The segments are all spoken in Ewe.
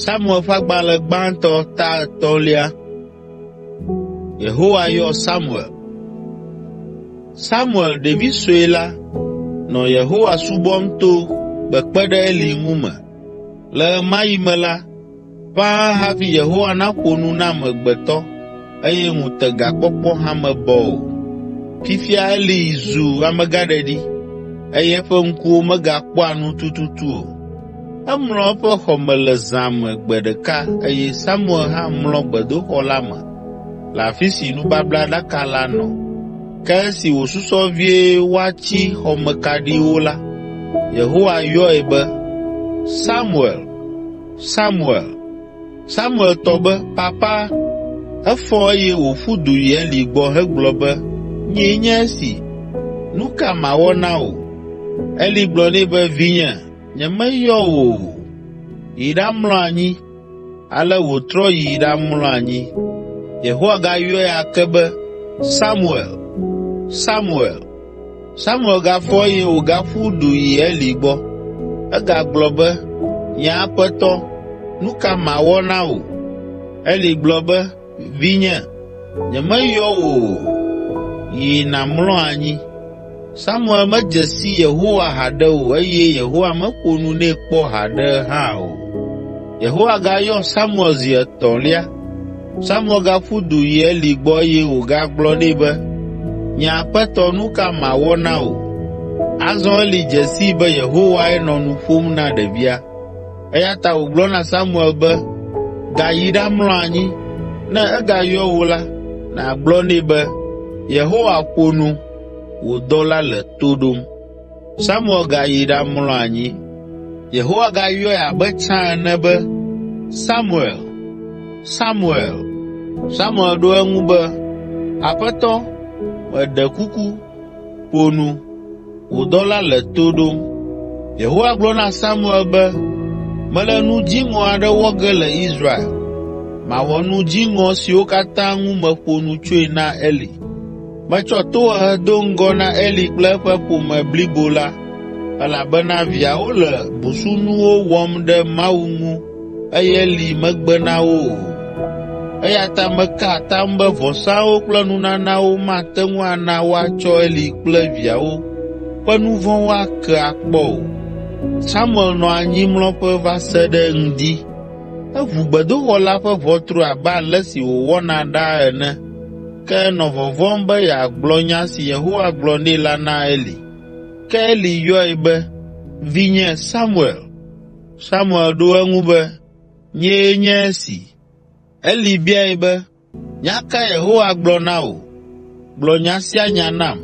Samuel fagbale gbãtɔ ta 3. Yehowa yɔ Samuel. Samuel ɖevi sue la nɔ Yehowa subɔm to kpekpe ɖe Eli ŋu me. Le ɣe ma ɣi me la, ƒãa hafi Yehowa naƒo nu na amegbetɔ eye ŋutegakpɔkpɔ hã mebɔ o. Fifia Eli zu amegãɖeɖi eye eƒe ŋkuwo megakpɔa nu tututu o. Emlɔ eƒe xɔ me le zã me gbe ɖeka eye Samuel hã mlɔ gbedoxɔ la me le afi si nubablaɖaka la nɔ. Ke esi wòsusɔ vie woatsi xɔmekaɖiwo la, Yehowa yɔe be, Samuel, Samuel. Samuel tɔ be, Papa. Efɔ eye wòƒu du yi Eli gbɔ hegblɔ be, Nyee nye esi, nu ka mawɔ na wò? Eli gblɔ nɛ be, Vinye, nyemeyɔ wò o. Yi ɖamlɔ anyi. Ale wòtrɔ yi ɖamlɔ anyi. Yehowa gayɔe ake be, Samuel, Samuel. Samuel gafɔ eye wògaƒu du yi Eli gbɔ. Egagblɔ be, Nye aƒetɔ, nu ka mawɔ na wò? Eli gblɔ be, Vinye, nyemeyɔ wò o. Yi nàmlɔ anyi. Samuel medze si Yehowa haɖe o eye Yehowa meƒo nu nɛ kpɔ haɖe hã o. Yehowa gayɔ Samuel zi 3. Samuel gaƒu du yi Eli gbɔ eye wògagblɔ nɛ be, Nye aƒetɔ, nu ka mawɔ na wò? Azɔ Eli dze si be Yehowae nɔ nu ƒom na ɖevia. Eya ta wògblɔ na Samuel be, gayi ɖamlɔ anyi. Ne egayɔ wò la, nàgblɔ nɛ be, Yehowa ƒo nu, wò dɔla le to ɖom. Samuel gayi ɖamlɔ anyi. Yehowa gayɔe abe tsã ene be, Samuel, Samuel. Samuel ɖo eŋu be, Aƒetɔ, meɖe kuku, ƒo nu, wò dɔla le to ɖom. Yehowa gblɔ na Samuel be, mele nu dziŋɔ aɖe wɔ ge le Israel. Mawɔ nu dziŋɔ siwo katã ŋu meƒo nu tsoe na Eli. Metsɔ tohehe do ŋgɔ na Eli kple eƒe ƒome blibo la, elabena viawo le busunuwo wɔm ɖe Mawu ŋu eye Eli megbe na wo o. Eya ta meka atam be vɔsawo kple nunanawo mate ŋu ana woatsɔ Eli kple viawo ƒe nu vɔ̃wo ake akpɔ o. Samuel nɔ anyimlɔƒe va se ɖe ŋdi. Eʋu gbedoxɔ la ƒe ʋɔtru abe ale si wòwɔna ɖaa ene, ke enɔ vɔvɔ̃m be yeagblɔ nya si Yehowa gblɔ nɛ la na Eli. Ke Eli yɔe be, Vinye Samuel. Samuel ɖo eŋu be, Nyee nye esi. Eli biae be, Nya ka Yehowa gblɔ na wò? Gblɔ nya sia nya nam.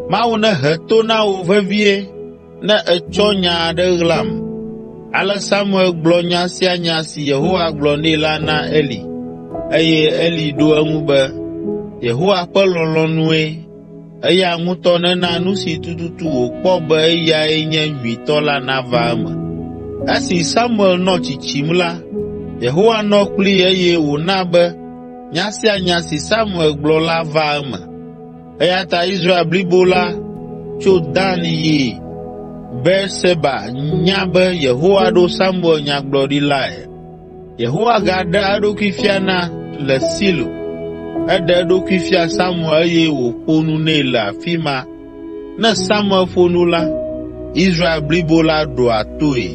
Mawu nehe to na wò vevie ne etsɔ nya aɖe ɣlam. Ale Samuel gblɔ nya sia nya si Yehowa gblɔ nɛ la na Eli. Eye Eli ɖo eŋu be, Yehowa ƒe lɔlɔ̃nue, eya ŋutɔ nena nu si tututu wòkpɔ be eyae nye nyuitɔ la nava eme. Esi Samuel nɔ tsitsim la, Yehowa nɔ kplii eye wòna be nya sia nya si Samuel gblɔ la va eme. Eya ta Israel blibo la tso Dan yi Beerseba nya be Yehowa ɖo Samuel nyagblɔɖilae. Yehowa gaɖe eɖokui fia na le Silo. Eɖe eɖokui fia Samuel eye wòƒo nu nɛ le afi ma. Ne Samuel ƒo nu la, Israel blibo la ɖoa toe.